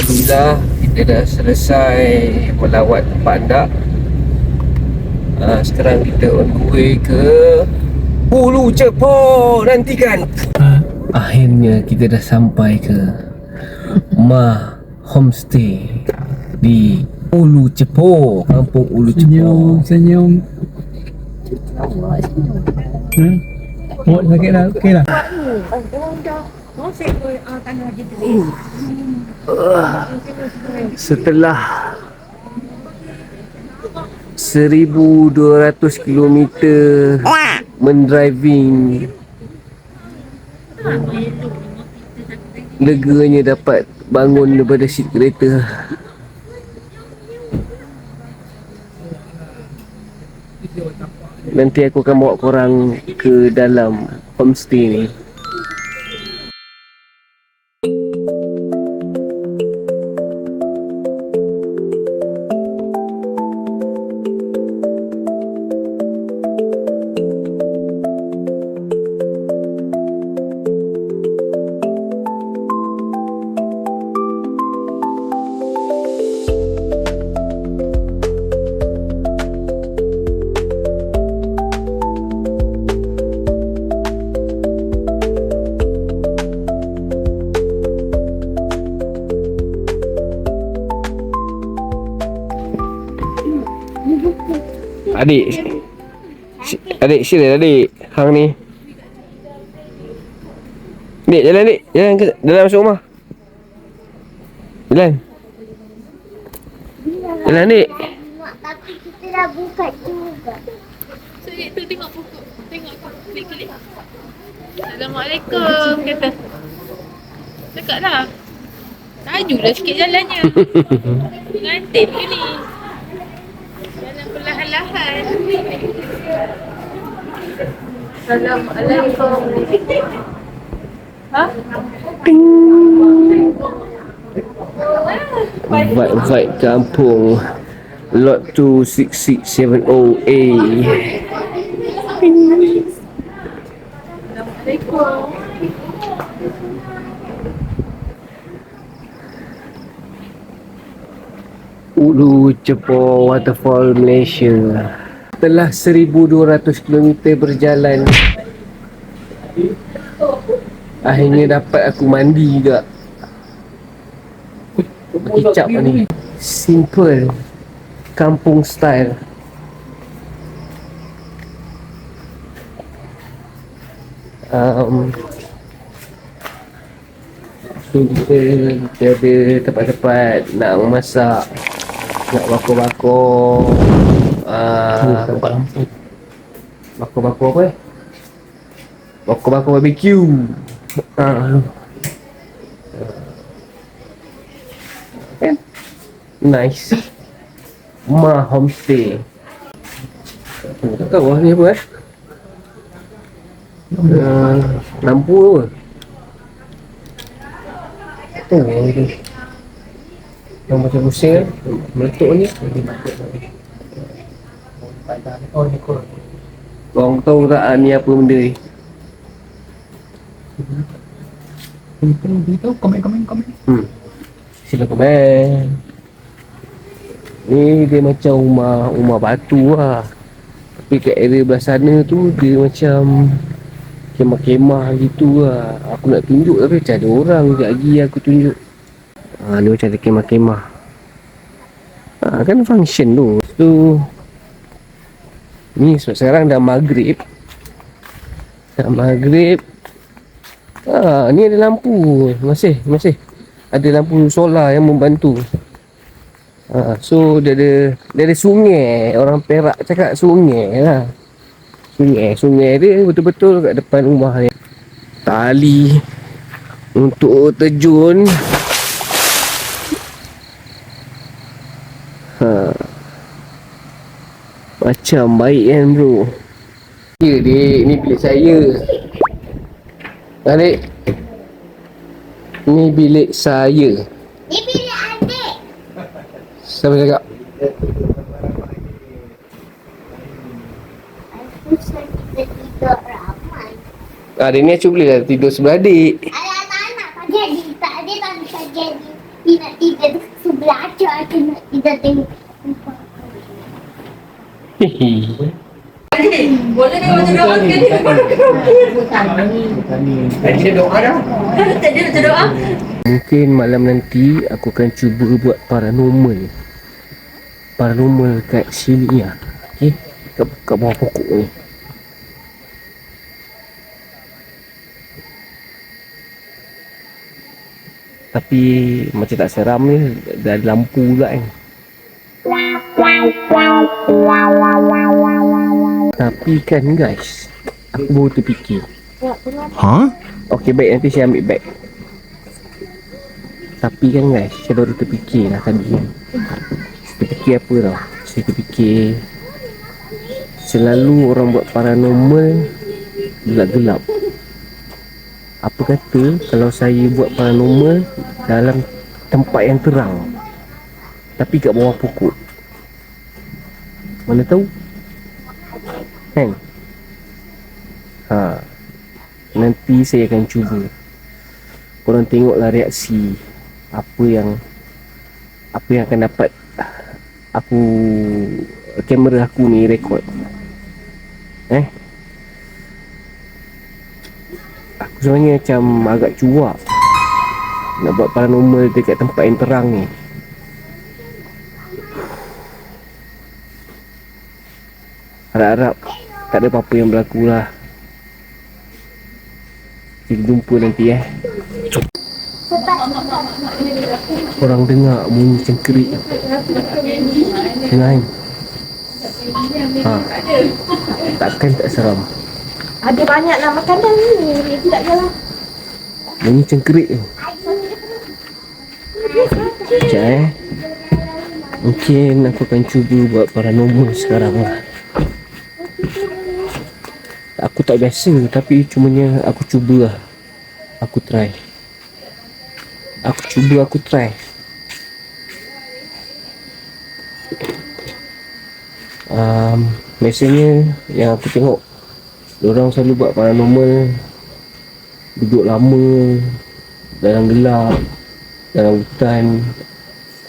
Alhamdulillah kita dah selesai melawat Pandak. Sekarang kita on the way ke Ulu Cepo. Nantikan. Akhirnya kita dah sampai ke Ma Homestay di Ulu Cepo, kampung Ulu Cepo. Senyum. Muat sakit dah, okey lah. Setelah 1,200 kilometer mendriving, leganya dapat bangun daripada seat kereta. Nanti aku akan bawa korang ke dalam homestay ni. Adik sini adik. Hang ni. Dik, jalan dik. Jalan ke dalam masuk rumah. Jalan. Jalan dik. Tapi kita dah buka juga. So dia tu tengok pokok. Tengok klik-klik. Assalamualaikum kata. Cakap lah. Tajulah sikit jalannya. Pengantin ke ni? Jalan perlahan-lahan. Assalamualaikum. Ha? Vibe kampung Lot 26670A. Ulu Cepo Waterfall, Malaysia. Setelah 1,200 km berjalan, akhirnya dapat aku mandi juga. Kicap ni. Simple, kampung style. So kita ada tempat-tempat nak masak, nak bakar-bakar bakar-bakar apa eh? Bakar-bakar barbecue. Kan? Nice. Ma Homestay. Tak tahu ni apa eh? Lampu apa? Oh, ni. Yang macam pusing kan? Meletup ni. Korang tahu tak ni apa benda ni? Beritahu komen. Sila komen. Ni dia macam rumah batu lah. Tapi kat area belah sana tu dia macam kemah-kemah gitu lah. Aku nak tunjuk tapi macam ada orang. Sekejap lagi aku tunjuk. Ni macam ada kemah-kemah. Kan function tu. Ni sekarang dah maghrib. Ni ada lampu. Masih ada lampu solar yang membantu. So dia ada sungai. Orang Perak cakap sungai lah. Sungai dia betul-betul kat depan rumah ni. Tali untuk terjun. Macam baik kan bro. Ya dik, ni bilik saya. Adik, ni bilik saya. Ni bilik adik. Siapa cakap? Aku kita tidur ramai. Hari ni aku boleh lah tidur sebelah adik. Anak-anak tak jadi. Tak ada tak bisa jadi. nak tidur sebelah aja. Nak tidur tengok. Boleh kan baca doa ke dia? Tadi doa dah. Tak dia baca doa. Mungkin malam nanti aku akan cuba buat paranormal. Paranormal kat sini lah. Okay? Kat bawah pokok ni. Tapi macam tak seram ni. Dah ada lampu pula kan. Tapi kan guys, aku baru terfikir. Okey baik, nanti saya ambil beg. Tapi kan guys, saya baru terfikir lah tadi kan. Terfikir apa tau? Saya terfikir selalu orang buat paranormal gelap-gelap. Apa kata kalau saya buat paranormal dalam tempat yang terang, tapi kat bawah pokok? Mana tahu? Kan? Nanti saya akan cuba. Korang tengoklah reaksi apa yang akan dapat aku, kamera aku ni rekod. Aku sebenarnya macam agak cuak nak buat paranormal dekat tempat yang terang ni. Harap-harap tak ada apa-apa yang berlaku lah. Kita jumpa nanti Korang dengar bunyi cengkerik Dengar kan? Takkan tak seram. Ada banyak lah makanan ni. Tidak jalan. Bunyi cengkerik tu. Sekejap mungkin aku akan cuba buat paranormal sekarang lah. Aku tak biasa, tapi cumanya aku cuba lah. Aku try. Biasanya yang aku tengok, diorang selalu buat paranormal duduk lama dalam gelap, dalam hutan,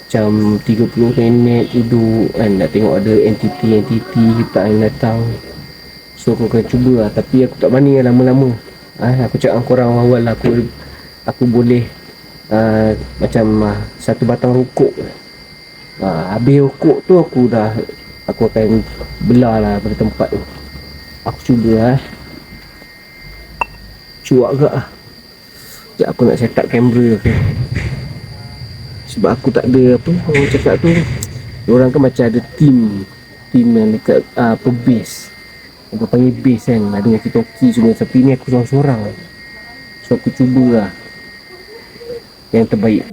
macam 30 minit duduk kan, nak tengok ada entiti kita yang datang. So aku akan cuba lah, tapi aku tak berani lah lama-lama. Aku cakap dengan korang awal aku boleh macam satu batang rokok. Habis rokok tu aku akan belah lah pada tempat tu. Aku cuba lah. Cuak agak lah. Sekejap aku nak set up kamera aku. Sebab aku tak ada apa orang cakap tu. Diorang kan macam ada team yang dekat base. Aku panggil base kan. Ada walkie-talkie semua. Tapi ni aku seorang-seorang. So aku cubalah yang terbaik.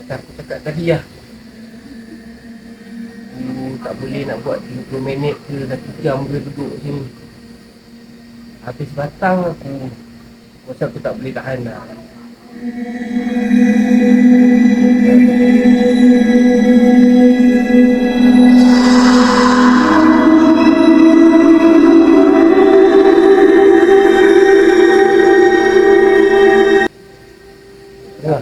Macam aku cakap tadi lah, aku tak boleh nak buat 30 minit ke 1 jam ke duduk sini. Habis batang aku rasa aku tak boleh tahan lah. Ya.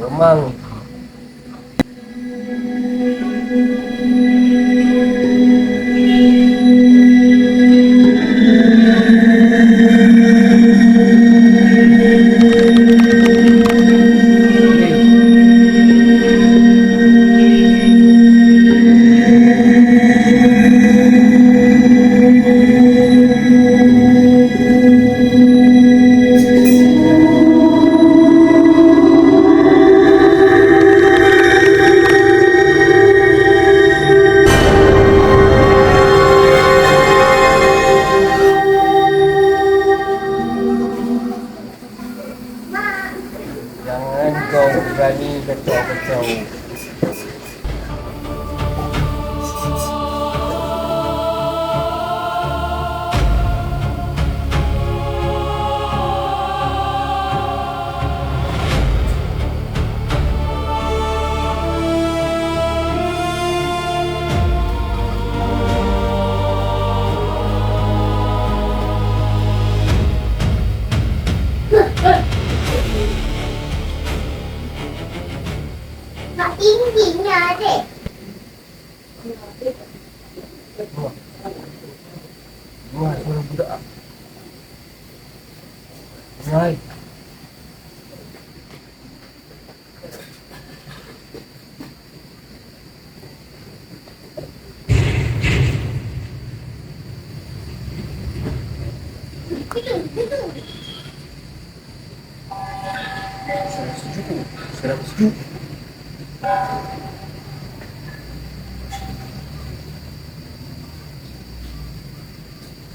Memang jangan kau berani kacau-kacau. Nak tingginya adik. Wah, suara budak. Hai. Serap sejuk.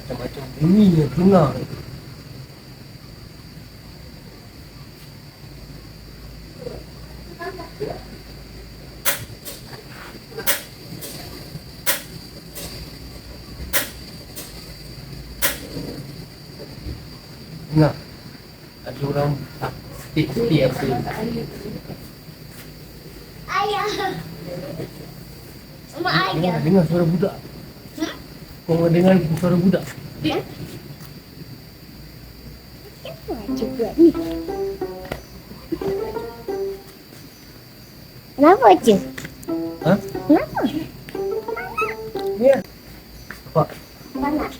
Macam-macam bunyi yang dengar. Dengar. Ada orang stik-stik apa. Ayah. Mak ayah. Dengar suara budak. Kau dengar suara budak. Juga ni. Kenapa je? Ha? Kenapa? Ya. Apa? Panas.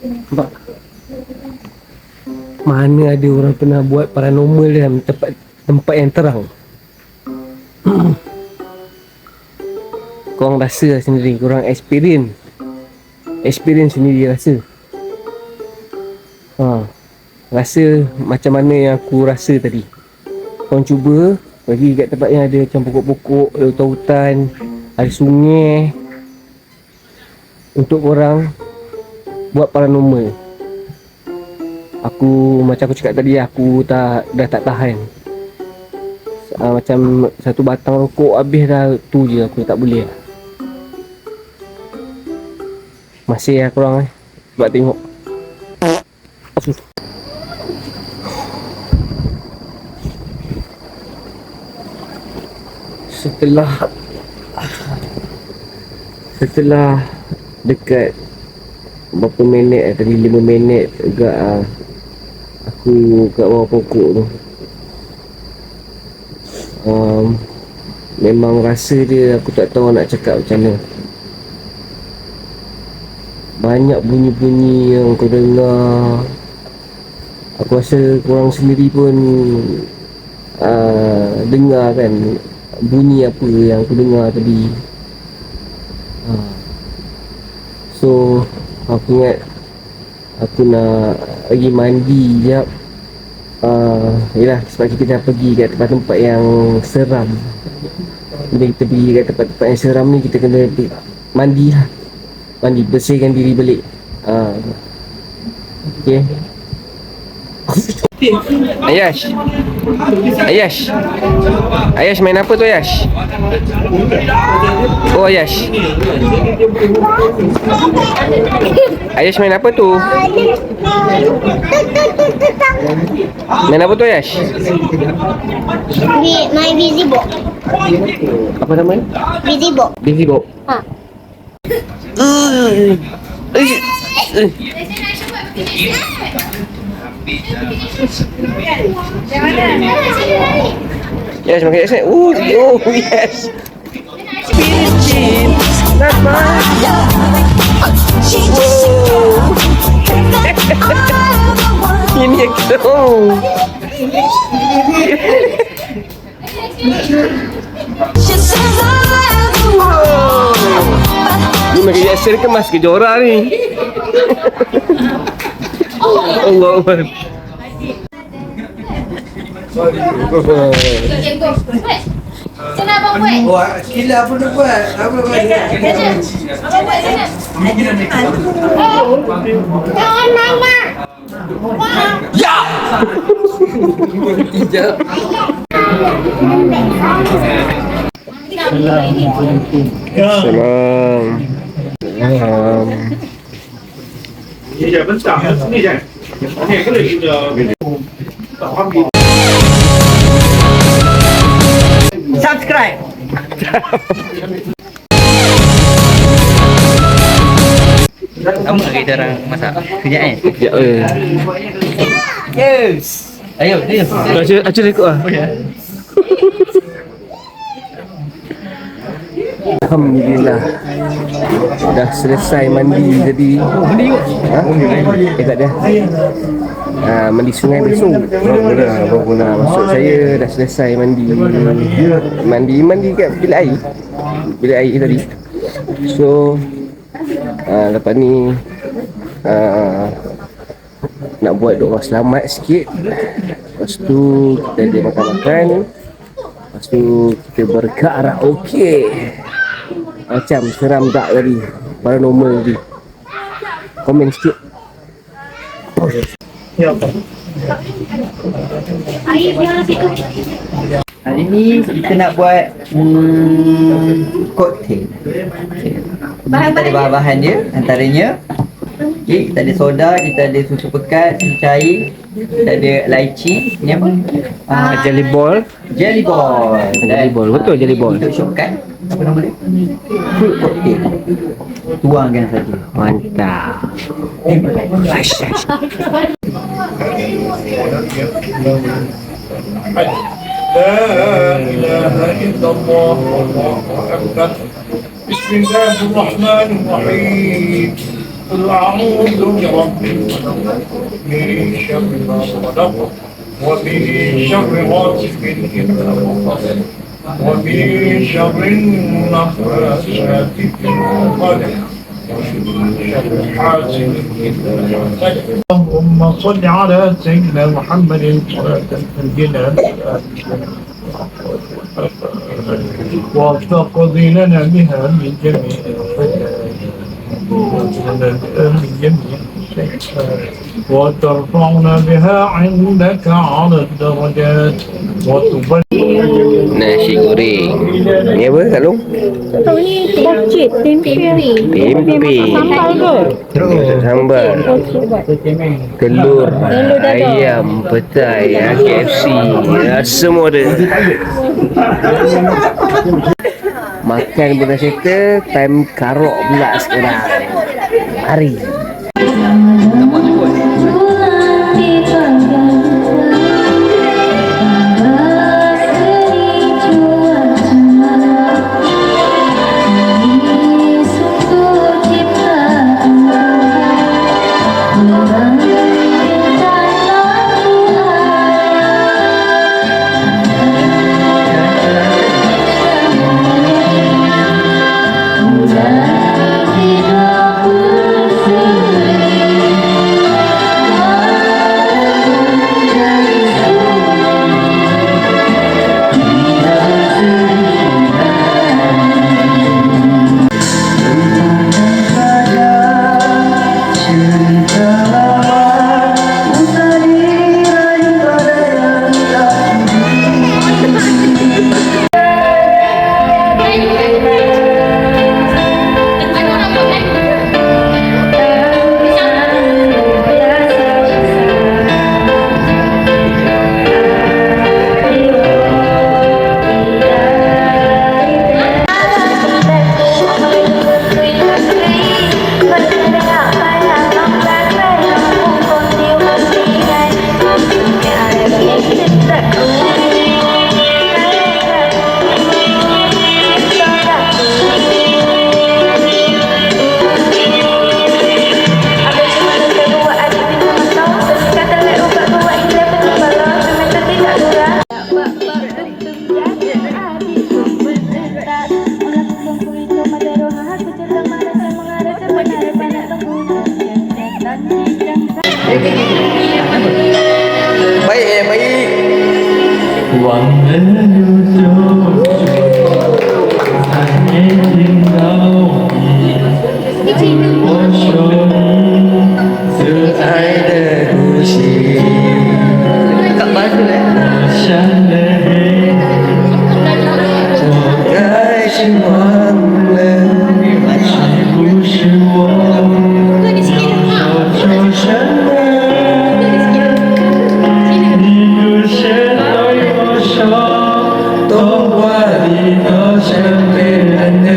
Nampak? Mana ada orang pernah buat paranormal dalam tempat yang terang. Korang rasa sendiri, korang experience sendiri rasa. Rasa macam mana yang aku rasa tadi. Korang cuba pergi kat tempat yang ada macam pokok-pokok, ada hutan-hutan, ada sungai, untuk korang buat paranormal. Macam aku cakap tadi, aku dah tak tahan. Macam satu batang rokok habis dah, tu je aku tak boleh. Masih lah korang sebab tengok. Setelah dekat berapa minit tadi, 5 minit agak aku kat bawah pokok tu. Memang rasa dia, aku tak tahu nak cakap macam mana. Banyak bunyi-bunyi yang aku dengar. Aku rasa korang sendiri pun dengar kan bunyi apa yang aku dengar tadi. So aku ingat aku nak pergi mandi sekejap. Yelah, sebab kita dah pergi kat tempat-tempat yang seram. Bila kita pergi kat tempat-tempat yang seram ni, kita kena mandi lah. Mandi, bersihkan diri balik. Okay. Ayash. Ayash. Ayash main apa tu Ayash? Oh Ayash. Ayash main apa tu? Main apa tu Ayash? Main Visibo. Apa namanya? Visibo. Visibo. Ha. Yes, makan yes. Oh, yes. Ini aku. Ni makan yes kemas ke Jora ni. Allah Akbar. Sana abang buat. Wah, kila apa nak buat? Apa buat? Abang buat sana. Jangan mama. Salam. Salam. Bây giờ vẫn chọn như vậy. Nghe cái lịch giờ Subscribe. Kamu nak kita orang masak? Kejap eh? Ya. Yes. Ayo, dia. Acil ikut ah. Alhamdulillah. Dah selesai mandi tadi. Mandi yuk. Tak ada. Mandi sungai besok. Baru nak masuk saya dah selesai mandi. Mandi kat bilik air. Bilik air tadi. So lepas ni nak buat doa selamat sikit. Lepas tu kita ada makan-makan. Lepas tu kita berkaraoke. Macam seram tak tadi? Paranormal tadi. Komen sikit. Hari ni kita nak buat cocktail. Kita ada bahan-bahan dia, antaranya okay, kita ada soda, kita ada susu pekat, susu cair, kita ada lychee, ni apa? Jelly ball. Jelly ball. Jelly ball, betul jelly ball. Untuk shortcut, apa nama dia? Fruit cocktail. Tuangkan saja. Mantap. لا إله إلا الله والله أكبر بسم الله الرحمن الرحيم قل أعوذ برب الفلق من شر ما خلق ومن شر غاسق إذا وقب ومن شر النفاثات في العقد ومن شر حاسد إذا حسد اللهم صل على سيدنا محمد صلاة تنجينا وتقضي لنا بها من جميع من جميع وترفعنا بها عندك على الدرجات وتبلغ Nasi goreng. Ni apa Kak Long? Ni bokcit, tempe. Tempe. Sambal ke? Sambal. Telur. Ayam. Petai. KFC. Semua ada. Makan pun dah settle. Time karok pula sekarang. Mari. Hidup bersih Baik, baik. 忘了有多久，才没听到你。我说你最爱的呼吸， Kat bahasa我想了黑，我该是忘了，是不是我说错什么？你不是对我说，童话里都是别人的。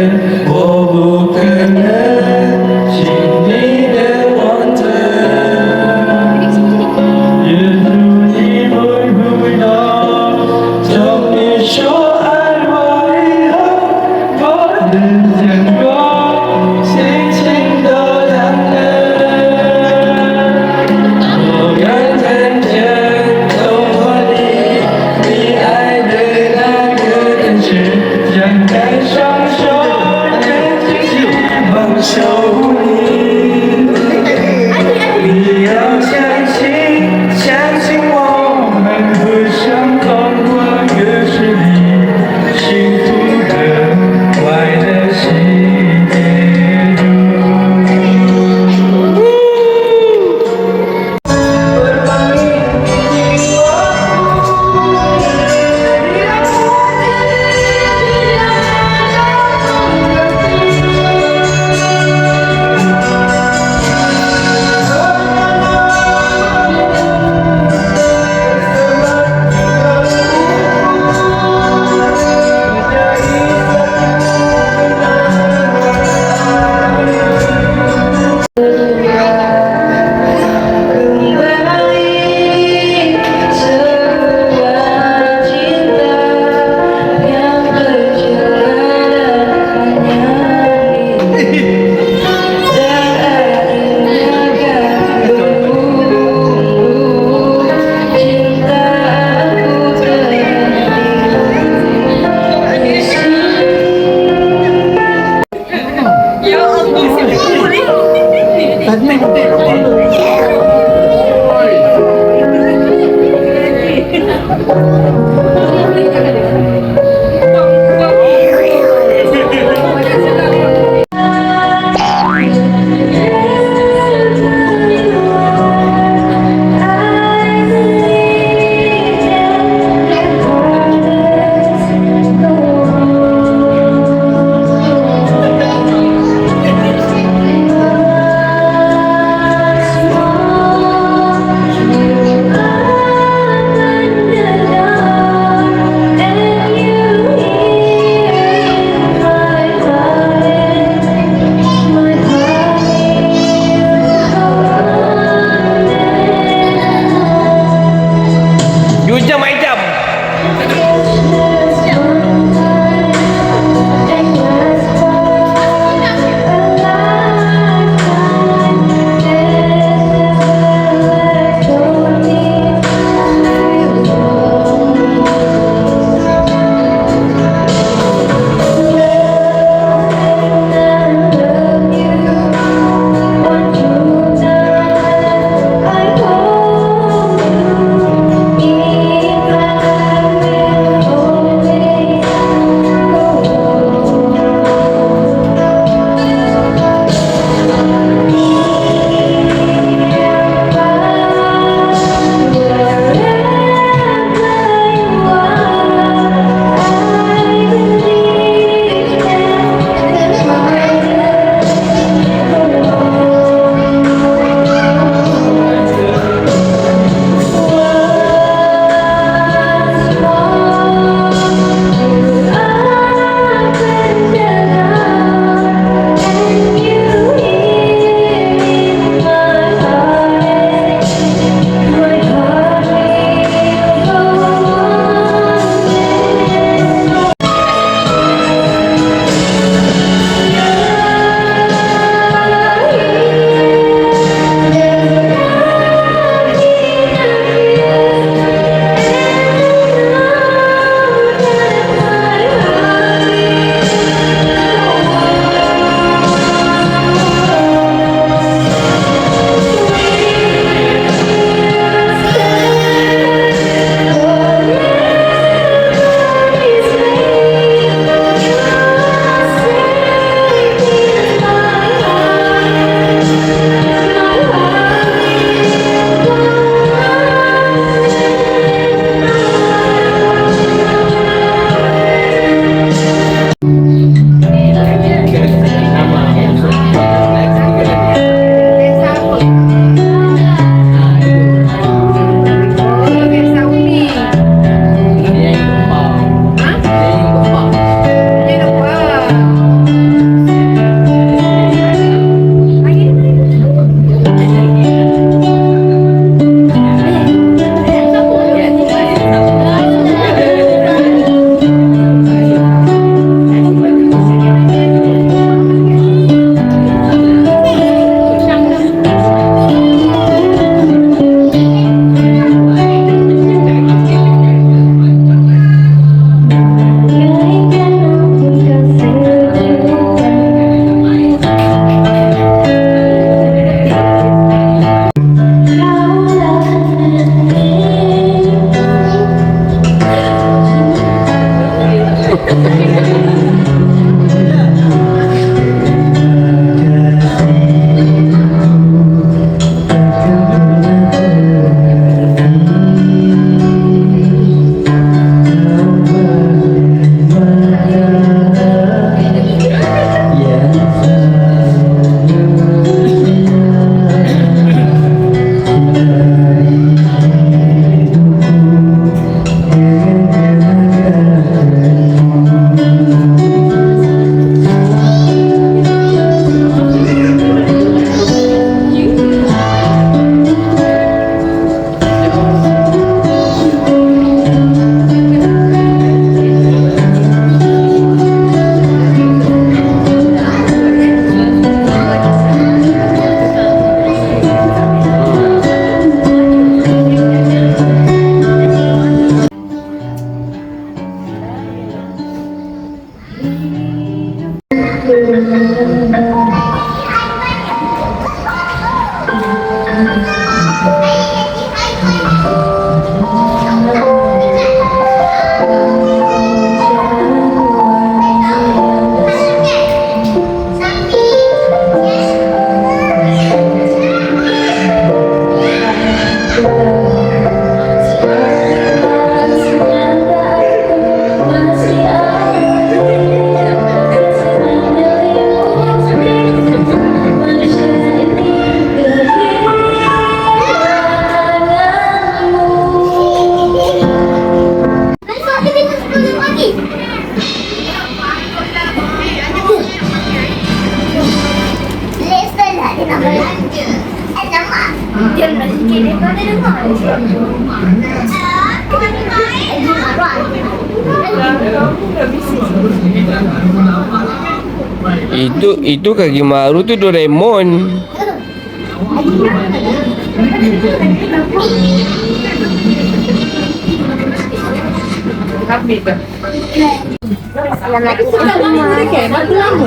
Itu kaki maru tu Doraemon.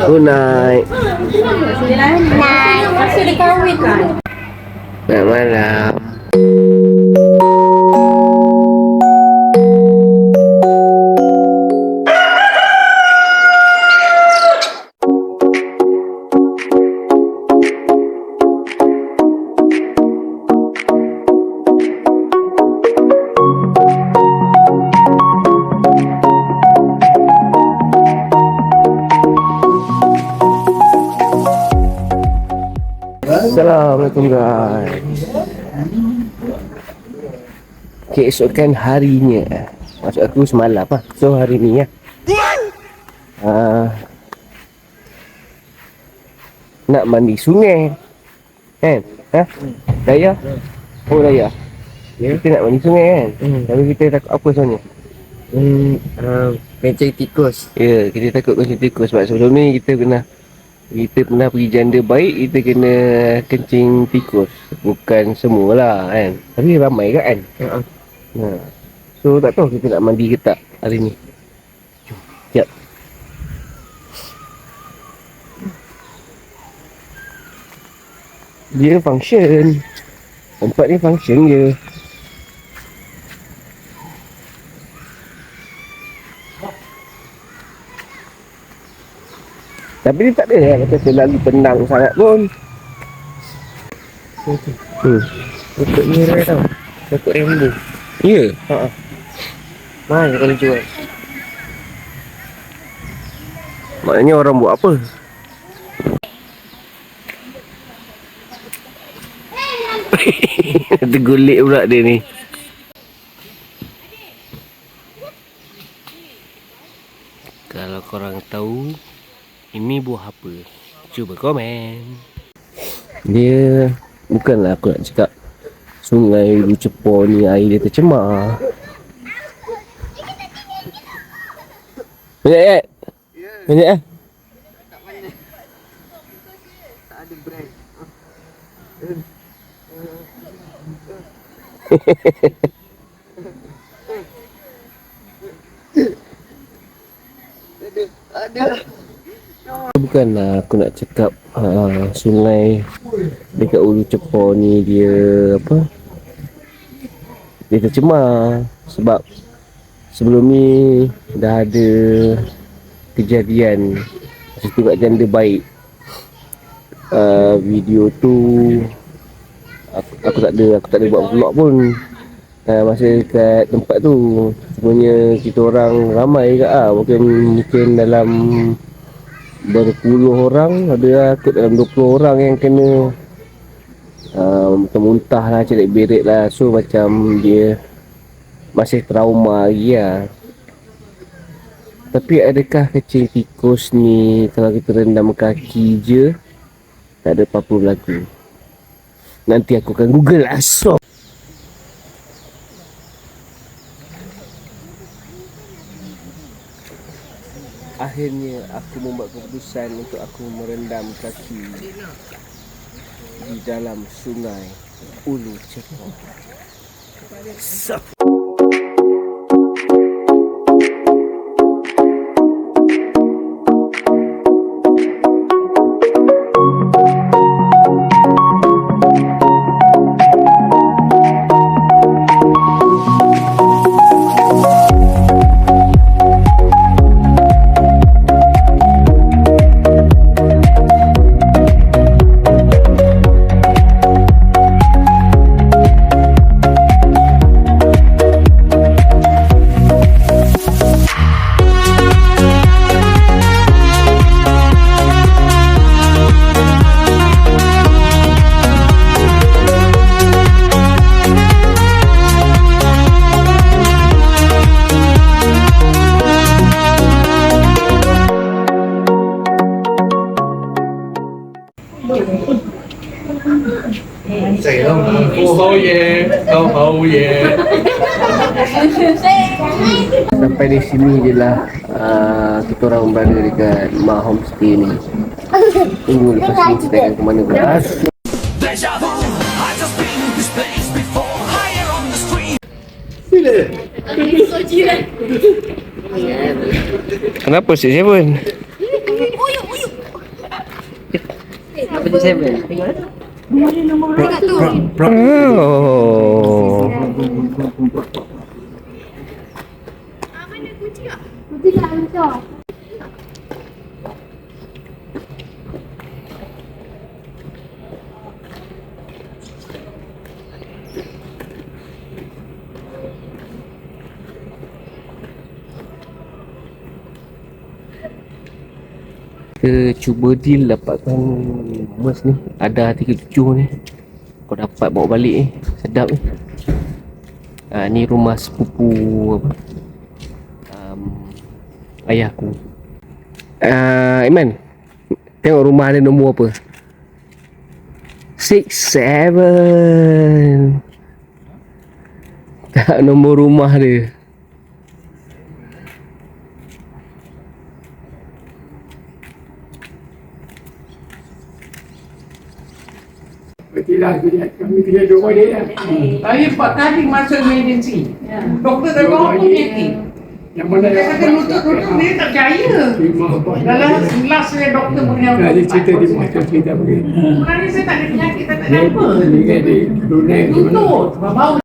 Good night. Masih dia kahwin. Selamat malam. Assalamualaikum guys. Keesokan harinya. Maksud aku semalam lah. So hari ni ya. Nak mandi sungai. Kan? Daya? Oh Daya. Kita nak mandi sungai kan? Tapi kita takut apa sebenarnya? Kencing tikus. Ya, kita takut kencing tikus. Sebab sebelum ni kita pernah pergi janda baik, kita kena kencing tikus. Bukan semualah kan. Tapi ramai kan? So tak tahu kita nak mandi ke tak hari ni. Jom, sekejap. Dia function. Tempat ni function je. Tapi dia tak ada lah kata terlalu tenang sangat pun. Untuk ni rai tau. Untuk rainbow. Ya? Mahal kalau jual. Maknanya orang buat apa? Tergulik pula dia ni. Kalau korang tahu ini buah apa, cuba komen. Dia bukanlah aku nak cakap Sungai Ulu Cepor ni air dia tercemar. Banyak kan? Banyak kan? Tak ada brand. Bukanlah aku nak cakap sungai dekat Ulu Cepor ni dia apa? Dia tercemar sebab sebelum ni dah ada kejadian macam tu kat janda baik. Video tu aku tak ada buat vlog pun. Masa kat tempat tu sebenarnya kita orang ramai kat mungkin dalam berpuluh orang, ada kot dalam 20 orang yang kena muntah lah, cerit berit lah. So macam dia masih trauma lagi lah. Tapi adakah kecil tikus ni kalau kita rendam kaki je tak ada apa-apa berlaku? Nanti aku akan google lah. So akhirnya aku membuat keputusan untuk aku merendam kaki di dalam sungai Ulu Cepor. Sampai di sini je lah kita orang berada dekat Mak Homestay ni. Tunggu lepas ni kita akan ke mana pula. So jiran. Kenapa Sik Seven? Apa tu saya boleh? Tengok tu. Oh. Mana kunci tak? Nanti tak hantar. Kita cuba deal dapatkan mas ni. Ada 37 ni. Kau dapat bawa balik ni. Sedap ni. Ni rumah sepupu apa? Ayahku. Iman, tengok rumah dia nombor apa? 67. Tak nombor rumah dia. Tidak, kami tidak jumpa dia. Saya 4 kali masuk emergency. Doktor dah bawa penyakit. Yang mana Dia kata lutut-lutut dia tak percaya. Dalam last saya doktor punya Dia cerita di masa cerita begini. sebenarnya saya tak ada penyakit, tak ada apa. Dia di Brunei. Lutut, bau.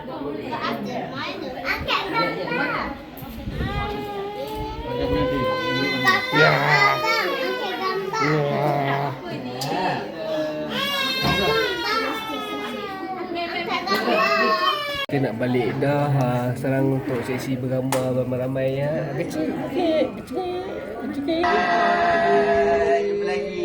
Kita nak balik dah. Sekarang untuk sesi bergambar ramai-ramai ya. Kecil. Jumpa lagi.